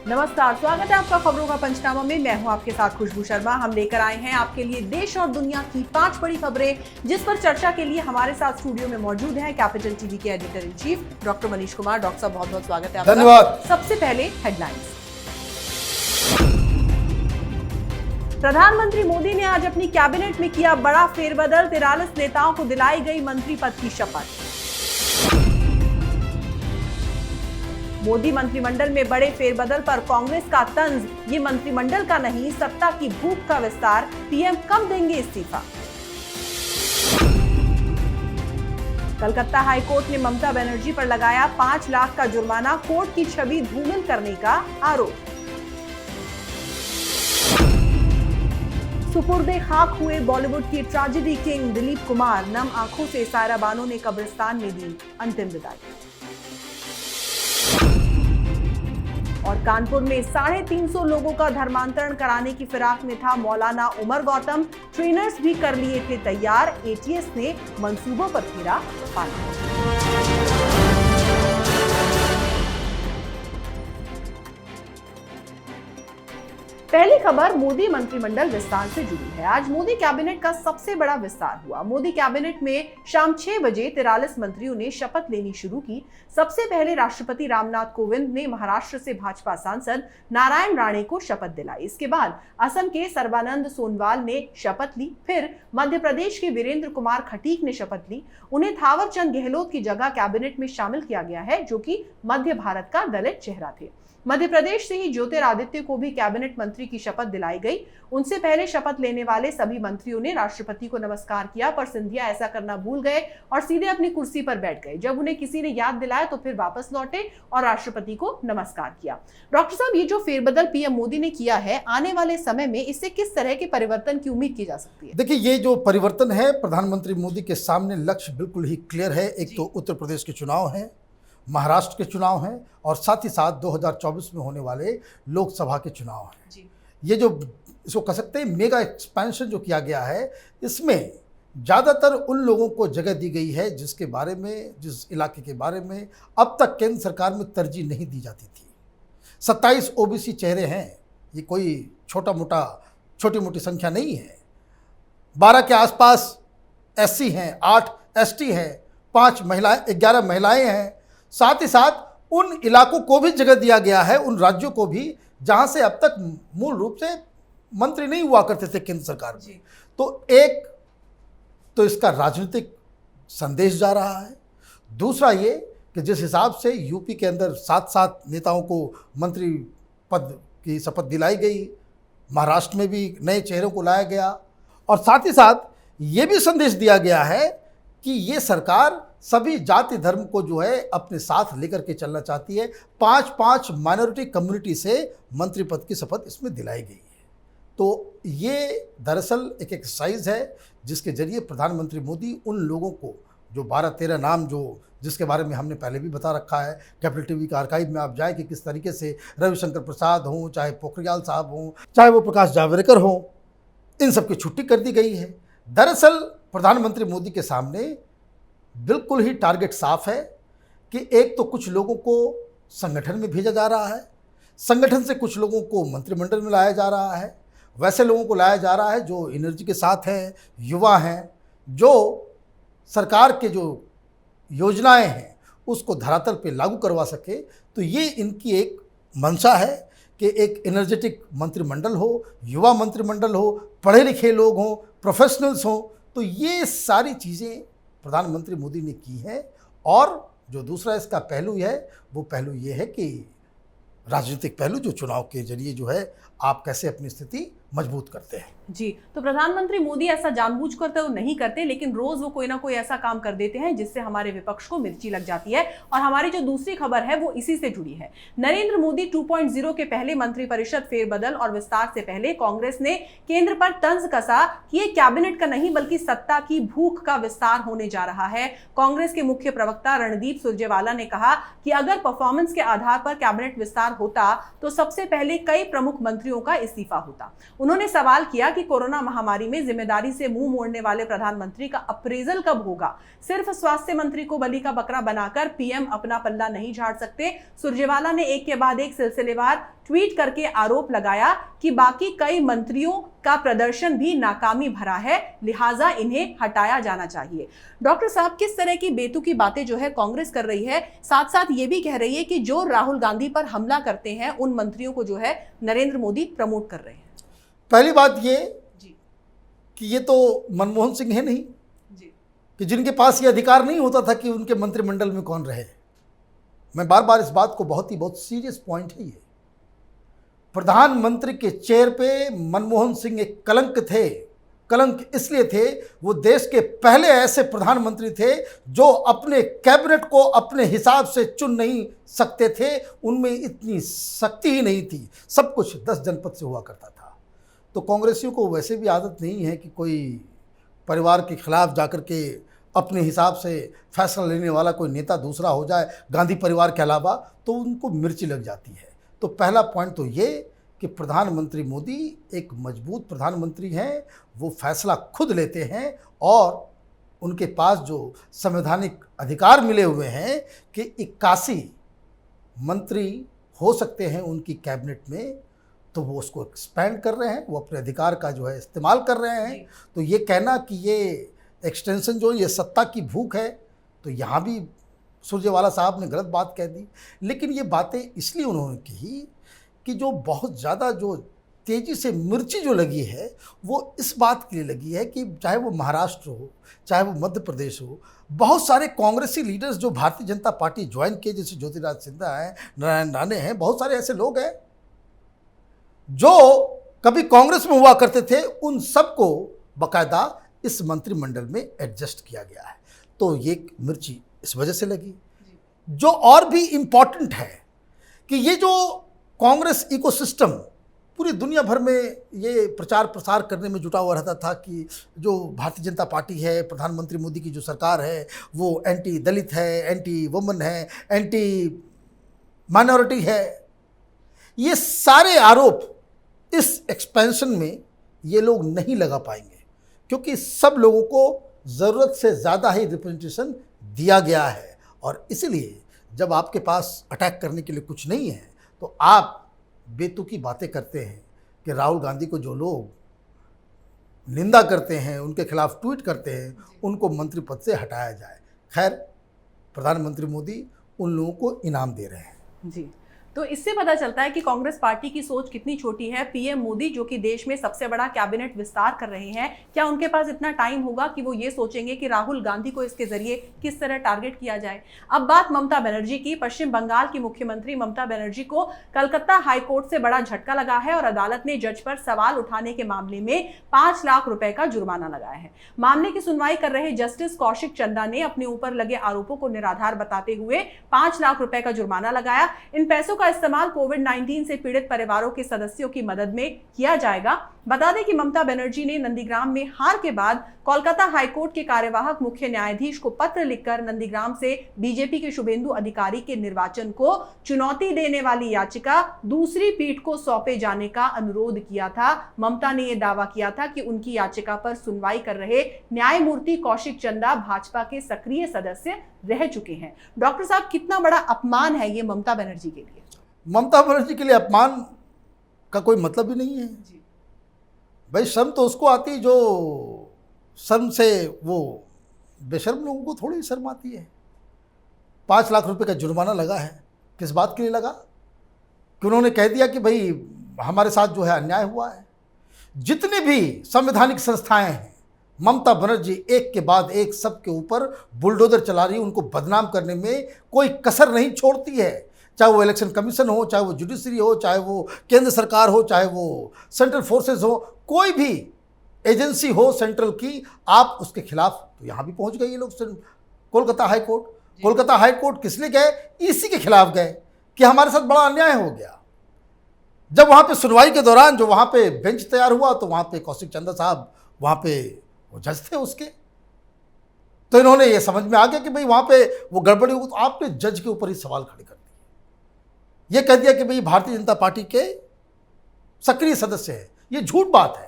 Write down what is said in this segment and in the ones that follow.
नमस्कार, स्वागत है आपका खबरों का पंचनामा में। मैं हूं आपके साथ खुशबू शर्मा। हम लेकर आए हैं आपके लिए देश और दुनिया की 5 बड़ी खबरें, जिस पर चर्चा के लिए हमारे साथ स्टूडियो में मौजूद हैं कैपिटल टीवी के editor in chief doctor Manish Kumar. Doctor साहब, बहुत बहुत स्वागत है आपका। धन्यवाद। सबसे पहले हेडलाइंस। प्रधानमंत्री मोदी ने आज अपनी कैबिनेट में किया बड़ा फेरबदल, 43 नेताओं को दिलाई गई मंत्री पद की शपथ। मोदी मंत्रिमंडल में बड़े फेरबदल पर कांग्रेस का तंज, ये मंत्रिमंडल का नहीं सत्ता की भूख का विस्तार, पीएम कब देंगे इस्तीफा। कलकत्ता हाईकोर्ट ने ममता बनर्जी पर लगाया 5 लाख का जुर्माना, कोर्ट की छवि धूमिल करने का आरोप। सुपुर्दे खाक हुए बॉलीवुड की ट्रेजेडी किंग दिलीप कुमार, नम आंखों से सायरा बानो ने कब्रिस्तान में दी अंतिम विदाई। और कानपुर में 350 लोगों का धर्मांतरण कराने की फिराक में था मौलाना उमर गौतम, ट्रेनर्स भी कर लिए थे तैयार, एटीएस ने मंसूबों पर फेरा पाला। पहली खबर मोदी मंत्रिमंडल विस्तार से जुड़ी है। आज मोदी कैबिनेट का सबसे बड़ा विस्तार हुआ। मोदी कैबिनेट में शाम 6 बजे 43 मंत्रियों ने शपथ लेनी शुरू की। सबसे पहले राष्ट्रपति रामनाथ कोविंद ने महाराष्ट्र से भाजपा सांसद नारायण राणे को शपथ दिलाई। इसके बाद असम के सर्बानंद सोनोवाल ने शपथ ली। फिर मध्य प्रदेश के वीरेंद्र कुमार खटीक ने शपथ ली। उन्हें थावर चंद गहलोत की जगह कैबिनेट में शामिल किया गया है, जो कि मध्य भारत का दलित चेहरा थे। मध्य प्रदेश से ही ज्योतिरादित्य को भी कैबिनेट मंत्री की शपथ दिलाई गई। उनसे पहले शपथ लेने वाले सभी मंत्रियों ने राष्ट्रपति को नमस्कार किया, पर सिंधिया ऐसा करना भूल गए और सीधे अपनी कुर्सी पर बैठ गए। जब उन्हें किसी ने याद दिलाया तो फिर वापस लौटे और राष्ट्रपति को नमस्कार किया। डॉक्टर साहब, ये जो फेरबदल पीएम मोदी ने किया है, आने वाले समय में इससे किस तरह के परिवर्तन की उम्मीद की जा सकती है? देखिए, ये जो परिवर्तन है, प्रधानमंत्री मोदी के सामने लक्ष्य बिल्कुल ही क्लियर है। एक तो उत्तर प्रदेश के चुनाव है, महाराष्ट्र के चुनाव हैं और साथ ही साथ 2024 में होने वाले लोकसभा के चुनाव हैं। ये जो इसको कह सकते हैं मेगा एक्सपेंशन जो किया गया है, इसमें ज़्यादातर उन लोगों को जगह दी गई है जिसके बारे में, जिस इलाके के बारे में अब तक केंद्र सरकार में तरजीह नहीं दी जाती थी। 27 ओबीसी चेहरे हैं, ये कोई छोटी मोटी संख्या नहीं है। 12 के आसपास एससी हैं, 8 एसटी हैं, 11 महिलाएं हैं। साथ ही साथ उन इलाकों को भी जगह दिया गया है, उन राज्यों को भी जहां से अब तक मूल रूप से मंत्री नहीं हुआ करते थे केंद्र सरकार में। तो एक तो इसका राजनीतिक संदेश जा रहा है। दूसरा ये कि जिस हिसाब से यूपी के अंदर 7 नेताओं को मंत्री पद की शपथ दिलाई गई, महाराष्ट्र में भी नए चेहरों को लाया गया और साथ ही साथ ये भी संदेश दिया गया है कि ये सरकार सभी जाति धर्म को जो है अपने साथ लेकर के चलना चाहती है। 5 माइनॉरिटी कम्युनिटी से मंत्री पद की शपथ इसमें दिलाई गई है। तो ये दरअसल एक एक्सरसाइज है जिसके जरिए प्रधानमंत्री मोदी उन लोगों को, जो 12-13 नाम जिसके बारे में हमने पहले भी बता रखा है, कैपिटल टीवी का आर्काइव में आप जाए कि किस तरीके से रविशंकर प्रसाद हों, चाहे पोखरियाल साहब हों, चाहे वो प्रकाश जावड़ेकर हों, इन सब की छुट्टी कर दी गई है। दरअसल प्रधानमंत्री मोदी के सामने बिल्कुल ही टारगेट साफ है कि एक तो कुछ लोगों को संगठन में भेजा जा रहा है, संगठन से कुछ लोगों को मंत्रिमंडल में लाया जा रहा है, वैसे लोगों को लाया जा रहा है जो एनर्जी के साथ हैं, युवा हैं, जो सरकार के जो योजनाएं हैं उसको धरातल पे लागू करवा सके। तो ये इनकी एक मंशा है कि एक एनर्जेटिक मंत्रिमंडल हो, युवा मंत्रिमंडल हो, पढ़े लिखे लोग हों, प्रोफेशनल्स हों। तो ये सारी चीज़ें प्रधानमंत्री मोदी ने की है। और जो दूसरा इसका पहलू है, वो पहलू ये है कि राजनीतिक पहलू, जो चुनाव के जरिए जो है आप कैसे अपनी स्थिति मजबूत करते हैं। जी, तो प्रधानमंत्री मोदी ऐसा जानबूझकर तो नहीं करते, लेकिन रोज वो कोई ना कोई ऐसा काम कर देते हैं जिससे हमारे विपक्ष को मिर्ची लग जाती है। और हमारी जो दूसरी खबर है वो इसी से जुड़ी है। नरेंद्र मोदी 2.0 के पहले मंत्रिपरिषद फेरबदल और विस्तार से पहले कांग्रेस ने केंद्र पर तंज कसा कि ये कैबिनेट का नहीं बल्कि सत्ता की भूख का विस्तार होने जा रहा है। कांग्रेस के मुख्य प्रवक्ता रणदीप सुरजेवाला ने कहा कि अगर परफॉर्मेंस के आधार पर कैबिनेट विस्तार होता तो सबसे पहले कई प्रमुख मंत्रियों मंत्रियों का इस्तीफा होता। उन्होंने सवाल किया कि कोरोना महामारी में जिम्मेदारी से मुंह मोड़ने वाले प्रधानमंत्री का अप्रेजल कब होगा। सिर्फ स्वास्थ्य मंत्री को बलि का बकरा बनाकर पीएम अपना पल्ला नहीं झाड़ सकते। सुरजेवाला ने एक के बाद एक सिलसिलेवार ट्वीट करके आरोप लगाया कि बाकी कई मंत्रियों का प्रदर्शन भी नाकामी भरा है, लिहाजा इन्हें हटाया जाना चाहिए। डॉक्टर साहब, किस तरह की बेतुकी बातें जो है कांग्रेस कर रही है, साथ साथ ये भी कह रही है कि जो राहुल गांधी पर हमला करते हैं उन मंत्रियों को जो है नरेंद्र मोदी प्रमोट कर रहे हैं। पहली बात ये जी कि ये तो मनमोहन सिंह है नहीं जी कि जिनके पास ये अधिकार नहीं होता था कि उनके मंत्रिमंडल में कौन रहे। मैं बार बार इस बात को बहुत सीरियस पॉइंट है ये। प्रधानमंत्री के चेयर पे मनमोहन सिंह एक कलंक थे। कलंक इसलिए थे, वो देश के पहले ऐसे प्रधानमंत्री थे जो अपने कैबिनेट को अपने हिसाब से चुन नहीं सकते थे। उनमें इतनी शक्ति ही नहीं थी। सब कुछ 10 जनपद से हुआ करता था। तो कांग्रेसियों को वैसे भी आदत नहीं है कि कोई परिवार के खिलाफ जाकर के अपने हिसाब से फैसला लेने वाला कोई नेता दूसरा हो जाए गांधी परिवार के अलावा, तो उनको मिर्ची लग जाती है। तो पहला पॉइंट तो ये कि प्रधानमंत्री मोदी एक मजबूत प्रधानमंत्री हैं, वो फैसला खुद लेते हैं और उनके पास जो संवैधानिक अधिकार मिले हुए हैं कि 81 मंत्री हो सकते हैं उनकी कैबिनेट में, तो वो उसको एक्सपेंड कर रहे हैं, वो अपने अधिकार का जो है इस्तेमाल कर रहे हैं। तो ये कहना कि ये एक्सटेंशन जो ये सत्ता की भूख है, तो यहाँ भी सुरजेवाला साहब ने गलत बात कह दी। लेकिन ये बातें इसलिए उन्होंने कही कि जो बहुत ज़्यादा जो तेज़ी से मिर्ची जो लगी है वो इस बात के लिए लगी है कि चाहे वो महाराष्ट्र हो, चाहे वो मध्य प्रदेश हो, बहुत सारे कांग्रेसी लीडर्स जो भारतीय जनता पार्टी ज्वाइन किए, जैसे ज्योतिरादित्य सिंधिया हैं, नारायण राणे हैं, बहुत सारे ऐसे लोग हैं जो कभी कांग्रेस में हुआ करते थे, उन सबको बाकायदा इस मंत्रिमंडल में एडजस्ट किया गया है। तो ये मिर्ची इस वजह से लगी। जो और भी इम्पॉर्टेंट है कि ये जो कांग्रेस इकोसिस्टम पूरी दुनिया भर में ये प्रचार प्रसार करने में जुटा हुआ रहता था कि जो भारतीय जनता पार्टी है, प्रधानमंत्री मोदी की जो सरकार है, वो एंटी दलित है, एंटी वुमन है, एंटी माइनॉरिटी है। ये सारे आरोप इस एक्सपेंशन में ये लोग नहीं लगा पाएंगे, क्योंकि सब लोगों को ज़रूरत से ज़्यादा ही रिप्रेजेंटेशन दिया गया है। और इसलिए जब आपके पास अटैक करने के लिए कुछ नहीं है तो आप बेतुकी बातें करते हैं कि राहुल गांधी को जो लोग निंदा करते हैं, उनके खिलाफ ट्वीट करते हैं, उनको मंत्री पद से हटाया जाए। खैर, प्रधानमंत्री मोदी उन लोगों को इनाम दे रहे हैं। जी, तो इससे पता चलता है कि कांग्रेस पार्टी की सोच कितनी छोटी है। पीएम मोदी जो कि देश में सबसे बड़ा कैबिनेट विस्तार कर रहे हैं, क्या उनके पास इतना टाइम होगा कि वो ये सोचेंगे कि राहुल गांधी को इसके जरिए किस तरह टारगेट किया जाए। अब बात ममता बनर्जी की। पश्चिम बंगाल की मुख्यमंत्री ममता बनर्जी को कलकत्ता हाईकोर्ट से बड़ा झटका लगा है और अदालत ने जज पर सवाल उठाने के मामले में 5 लाख रुपए का जुर्माना लगाया है। मामले की सुनवाई कर रहे जस्टिस कौशिक चंदा ने अपने ऊपर लगे आरोपों को निराधार बताते हुए 5 लाख रुपए का जुर्माना लगाया। इन पैसों का इस्तेमाल कोविड-19 से पीड़ित परिवारों के सदस्यों की मदद में किया जाएगा। बता दें कि ममता बनर्जी ने नंदीग्राम में हार के बाद कोलकाता हाईकोर्ट के कार्यवाहक मुख्य न्यायाधीश को पत्र लिखकर नंदीग्राम से बीजेपी के शुभेंदु अधिकारी के निर्वाचन को चुनौती देने वाली याचिका दूसरी पीठ को सौंपे जाने का अनुरोध किया था। ममता ने यह दावा किया था कि उनकी याचिका पर सुनवाई कर रहे न्यायमूर्ति कौशिक चंदा भाजपा के सक्रिय सदस्य रह चुके हैं। डॉक्टर साहब, कितना बड़ा अपमान है ये ममता बनर्जी के लिए? ममता बनर्जी के लिए अपमान का कोई मतलब ही नहीं है जी। भाई, शर्म तो उसको आती जो शर्म से वो बेशर्म लोगों को थोड़ी शर्म आती है। 5 लाख रुपए का जुर्माना लगा है, किस बात के लिए लगा? कि उन्होंने कह दिया कि भाई हमारे साथ जो है अन्याय हुआ है। जितने भी संवैधानिक संस्थाएं हैं, ममता बनर्जी एक के बाद एक सबके ऊपर बुलडोजर चला रही है। उनको बदनाम करने में कोई कसर नहीं छोड़ती है, चाहे वो इलेक्शन कमीशन हो, चाहे वो जुडिशरी हो, चाहे वो केंद्र सरकार हो, चाहे वो सेंट्रल फोर्सेस हो, कोई भी एजेंसी हो सेंट्रल की, आप उसके खिलाफ। तो यहाँ भी पहुँच गए ये लोग Kolkata high court. Kolkata high court किस लिए गए? इसी के खिलाफ गए कि हमारे साथ बड़ा अन्याय हो गया। जब वहाँ पे सुनवाई के दौरान जो वहाँ पे बेंच तैयार हुआ, तो वहाँ पे कौशिक चंदा साहब वहाँ पे वो जज थे उसके। तो इन्होंने ये समझ में आ गया कि भाई वहाँ पे वो गड़बड़ी हो, तो आपने जज के ऊपर ही सवाल खड़े कर दिए। ये कह दिया कि भाई भारतीय जनता पार्टी के सक्रिय सदस्य है, ये झूठ बात है।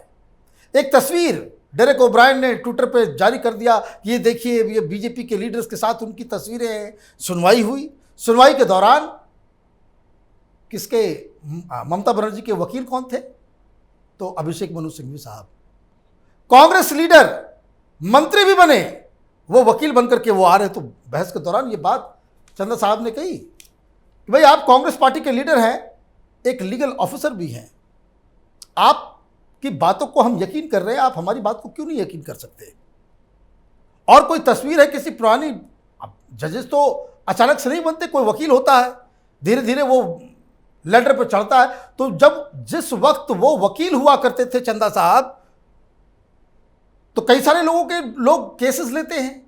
एक तस्वीर डेरेक ओब्रायन ने ट्विटर पे जारी कर दिया, ये देखिए ये बीजेपी के लीडर्स के साथ उनकी तस्वीरें हैं। सुनवाई हुई, सुनवाई के दौरान किसके ममता बनर्जी के वकील कौन थे? तो अभिषेक मनु सिंघवी साहब, कांग्रेस लीडर, मंत्री भी बने, वो वकील बनकर के वो आ रहे। तो बहस के दौरान ये बात चंदा साहब ने कही कि भाई आप कांग्रेस पार्टी के लीडर हैं, एक लीगल ऑफिसर भी हैं, आपकी बातों को हम यकीन कर रहे हैं, आप हमारी बात को क्यों नहीं यकीन कर सकते? और कोई तस्वीर है किसी पुरानी, जजेस तो अचानक से नहीं बनते, कोई वकील होता है, धीरे धीरे वो लेटर पर चढ़ता है। तो जब जिस वक्त वो वकील हुआ करते थे चंदा साहब, तो कई सारे लोग केसेस लेते हैं।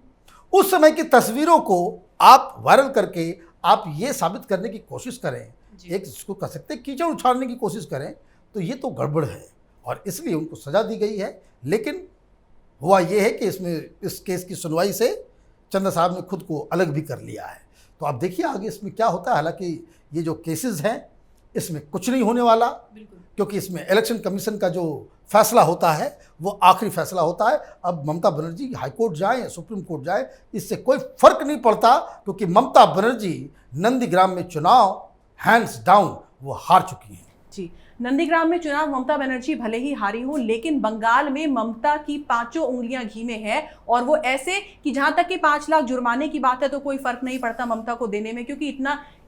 उस समय की तस्वीरों को आप वायरल करके आप ये साबित करने की कोशिश करें, एक जिसको कह सकते हैं कीचड़ उछालने की कोशिश करें, तो ये तो गड़बड़ है और इसलिए उनको सजा दी गई है। लेकिन हुआ ये है कि इसमें इस केस की सुनवाई से चंदा साहब ने खुद को अलग भी कर लिया है। तो आप देखिए आगे इसमें क्या होता है। हालांकि ये जो केसेस हैं इसमें कुछ नहीं होने वाला, क्योंकि इसमें इलेक्शन कमीशन का जो फैसला होता है वो आखिरी फैसला होता है। अब ममता बनर्जी हाईकोर्ट जाए या सुप्रीम कोर्ट जाए, इससे कोई फर्क नहीं पड़ता, क्योंकि ममता बनर्जी नंदीग्राम में चुनाव हैंड्स डाउन वो हार चुकी हैं। जी, नंदीग्राम में चुनाव ममता बनर्जी भले ही हारी हो, लेकिन बंगाल में ममता की पांचों उंगलियां घी में है, और वो ऐसे कि जहां तक कि 5 लाख जुर्माने की बात है तो कोई फर्क नहीं पड़ता ममता को देने में, क्योंकि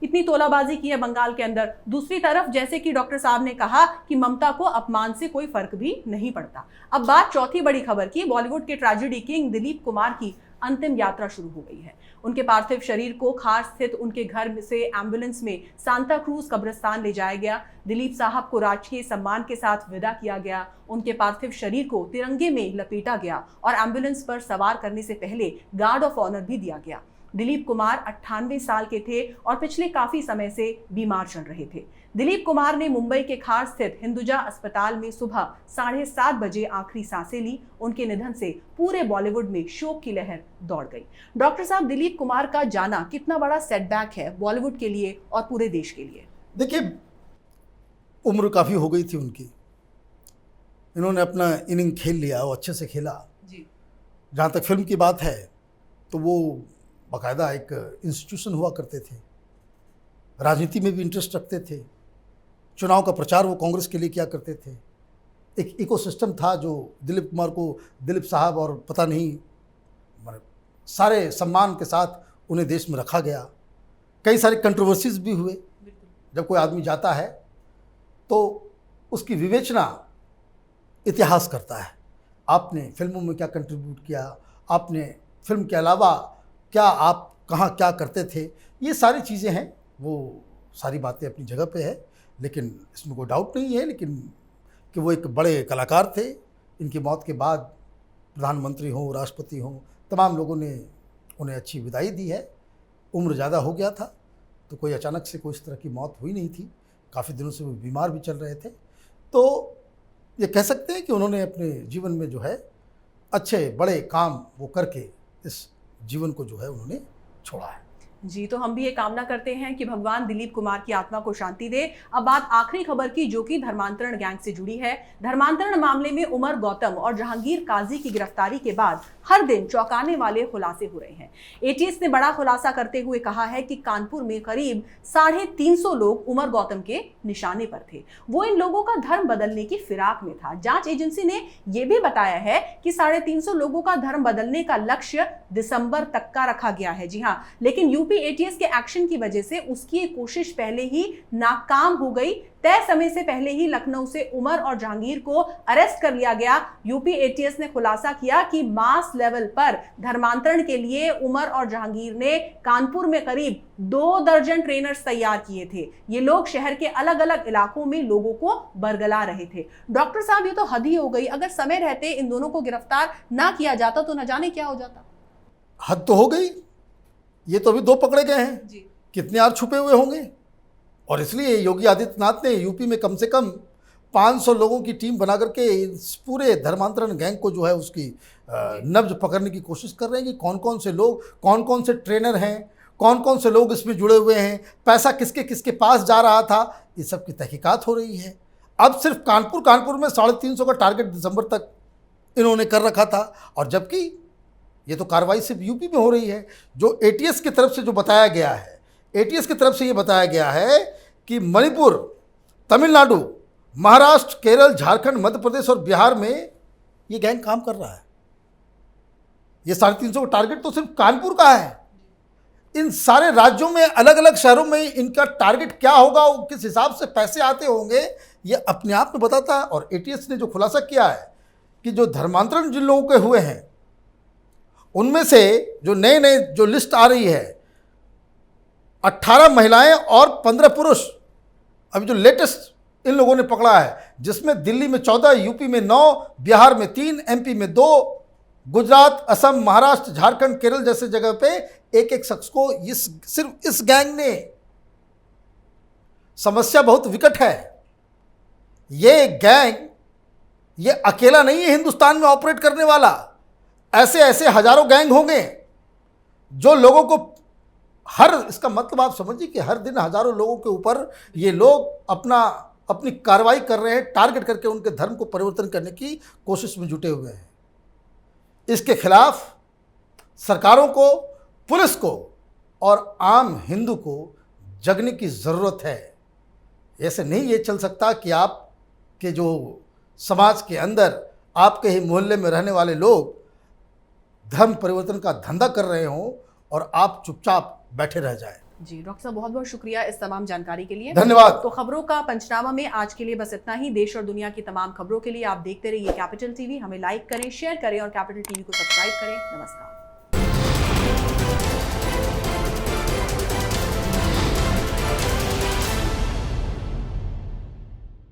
इतनी तोलाबाजी की है बंगाल के अंदर। दूसरी तरफ जैसे कि डॉक्टर साहब ने कहा कि ममता को अपमान से कोई फर्क भी नहीं पड़ता। अब बात चौथी बड़ी खबर की। बॉलीवुड के ट्रेजेडी किंग दिलीप कुमार की अंतिम यात्रा शुरू हो गई है। उनके पार्थिव शरीर को खार स्थित उनके घर से एम्बुलेंस में सांता क्रूज कब्रिस्तान ले जाया गया। दिलीप साहब को राजकीय सम्मान के साथ विदा किया गया। उनके पार्थिव शरीर को तिरंगे में लपेटा गया और एम्बुलेंस पर सवार करने से पहले गार्ड ऑफ ऑनर भी दिया गया। दिलीप कुमार 98 साल के थे और पिछले काफी समय से बीमार चल रहे थे। दिलीप कुमार ने मुंबई के खार स्थित हिंदुजा अस्पताल में सुबह 7:30 बजे आखिरी सांसें ली। उनके निधन से पूरे बॉलीवुड में शोक की लहर दौड़ गई। डॉक्टर साहब, दिलीप कुमार का जाना कितना बड़ा सेटबैक है बॉलीवुड के लिए और पूरे देश के लिए? देखिए, उम्र काफ़ी हो गई थी उनकी, इन्होंने अपना इनिंग खेल लिया, वो अच्छे से खेला जी। जहाँ तक फिल्म की बात है तो वो बाकायदा एक इंस्टीट्यूशन हुआ करते थे, राजनीति में भी इंटरेस्ट रखते थे, चुनाव का प्रचार वो कांग्रेस के लिए किया करते थे। एक इकोसिस्टम था जो दिलीप कुमार को, दिलीप साहब और पता नहीं सारे सम्मान के साथ उन्हें देश में रखा गया। कई सारे कंट्रोवर्सीज भी हुए। जब कोई आदमी जाता है तो उसकी विवेचना इतिहास करता है, आपने फिल्मों में क्या कंट्रीब्यूट किया, आपने फिल्म के अलावा क्या आप कहाँ क्या करते थे, ये सारी चीज़ें हैं। वो सारी बातें अपनी जगह पे है, लेकिन इसमें कोई डाउट नहीं है लेकिन कि वो एक बड़े कलाकार थे। इनकी मौत के बाद प्रधानमंत्री हों, राष्ट्रपति हों, तमाम लोगों ने उन्हें अच्छी विदाई दी है। उम्र ज़्यादा हो गया था तो कोई अचानक से कोई इस तरह की मौत हुई नहीं थी, काफ़ी दिनों से वो बीमार भी चल रहे थे। तो ये कह सकते हैं कि उन्होंने अपने जीवन में जो है अच्छे बड़े काम वो करके इस जीवन को जो है उन्होंने छोड़ा है। जी, तो हम भी ये कामना करते हैं कि भगवान दिलीप कुमार की आत्मा को शांति दे। अब बात आखिरी खबर की, जो कि धर्मांतरण गैंग से जुड़ी है। धर्मांतरण मामले में उमर गौतम और जहांगीर काजी की गिरफ्तारी के बाद हर दिन चौंकाने वाले खुलासे हो रहे हैं। एटीएस ने बड़ा खुलासा करते हुए कहा है कि कानपुर में करीब 350 लोग उमर गौतम के निशाने पर थे। वो इन लोगों का धर्म बदलने की फिराक में था। जांच एजेंसी ने यह भी बताया है कि 350 लोगों का धर्म बदलने का लक्ष्य दिसंबर तक का रखा गया है। जी हाँ, लेकिन यूपी एटीएस के एक्शन की वजह से उसकी ये कोशिश पहले ही नाकाम हो गई। तय समय से पहले ही लखनऊ से उमर और जहांगीर को अरेस्ट कर लिया गया। यूपी एटीएस ने खुलासा किया कि मास लेवल पर धर्मांतरण के लिए उमर और जहांगीर ने कानपुर में करीब 2 दर्जन ट्रेनर्स तैयार किए थे। ये लोग शहर के अलग अलग इलाकों में लोगों को बरगला रहे थे। डॉक्टर साहब, ये तो हद ही हो गई। अगर समय रहते इन दोनों को गिरफ्तार ना किया जाता तो न जाने क्या हो जाता। हद तो हो गई, ये तो अभी 2 पकड़े गए हैं जी। कितने और छुपे हुए होंगे। और इसलिए योगी आदित्यनाथ ने यूपी में कम से कम 500 लोगों की टीम बना करके इस पूरे धर्मांतरण गैंग को जो है उसकी नब्ज पकड़ने की कोशिश कर रहे हैं कि कौन कौन से लोग, कौन कौन से ट्रेनर हैं, कौन कौन से लोग इसमें जुड़े हुए हैं, पैसा किसके किसके पास जा रहा था, इस सब की तहकीकात हो रही है। अब सिर्फ कानपुर में 350 का टारगेट दिसंबर तक इन्होंने कर रखा था, और जबकि ये तो कार्रवाई सिर्फ यूपी में हो रही है। जो एटीएस की तरफ से जो बताया गया है, एटीएस की तरफ से ये बताया गया है कि मणिपुर, तमिलनाडु, महाराष्ट्र, केरल, झारखंड, मध्य प्रदेश और बिहार में ये गैंग काम कर रहा है। ये 350 का टारगेट तो सिर्फ कानपुर का है। इन सारे राज्यों में, अलग अलग शहरों में इनका टारगेट क्या होगा, किस हिसाब से पैसे आते होंगे, ये अपने आप में बताता है। और एटीएस ने जो खुलासा किया है कि जो धर्मांतरण जिन लोगों के हुए हैं, उनमें से जो नए जो लिस्ट आ रही है, 18 महिलाएं और 15 पुरुष अभी जो लेटेस्ट इन लोगों ने पकड़ा है, जिसमें दिल्ली में 14, यूपी में 9, बिहार में 3, एमपी में 2, गुजरात, असम, महाराष्ट्र, झारखंड, केरल जैसे जगह पे एक शख्स को सिर्फ इस गैंग ने। समस्या बहुत विकट है। ये गैंग ये अकेला नहीं है हिंदुस्तान में ऑपरेट करने वाला। ऐसे ऐसे हजारों गैंग होंगे जो लोगों को इसका मतलब आप समझिए कि हर दिन हजारों लोगों के ऊपर ये लोग अपनी कार्रवाई कर रहे हैं, टारगेट करके उनके धर्म को परिवर्तन करने की कोशिश में जुटे हुए हैं। इसके खिलाफ सरकारों को, पुलिस को और आम हिंदू को जगने की ज़रूरत है। ऐसे नहीं ये चल सकता कि आपके जो समाज के अंदर, आपके ही मोहल्ले में रहने वाले लोग धर्म परिवर्तन का धंधा कर रहे हों और आप चुपचाप बैठे रह जाएं। जी डॉक्टर साहब, बहुत बहुत शुक्रिया इस तमाम जानकारी के लिए। धन्यवाद। तो खबरों का पंचनामा में आज के लिए बस इतना ही। देश और दुनिया की तमाम खबरों के लिए आप देखते रहिए कैपिटल टीवी। हमें लाइक करें, शेयर करें और कैपिटल टीवी को सब्सक्राइब करें। नमस्कार।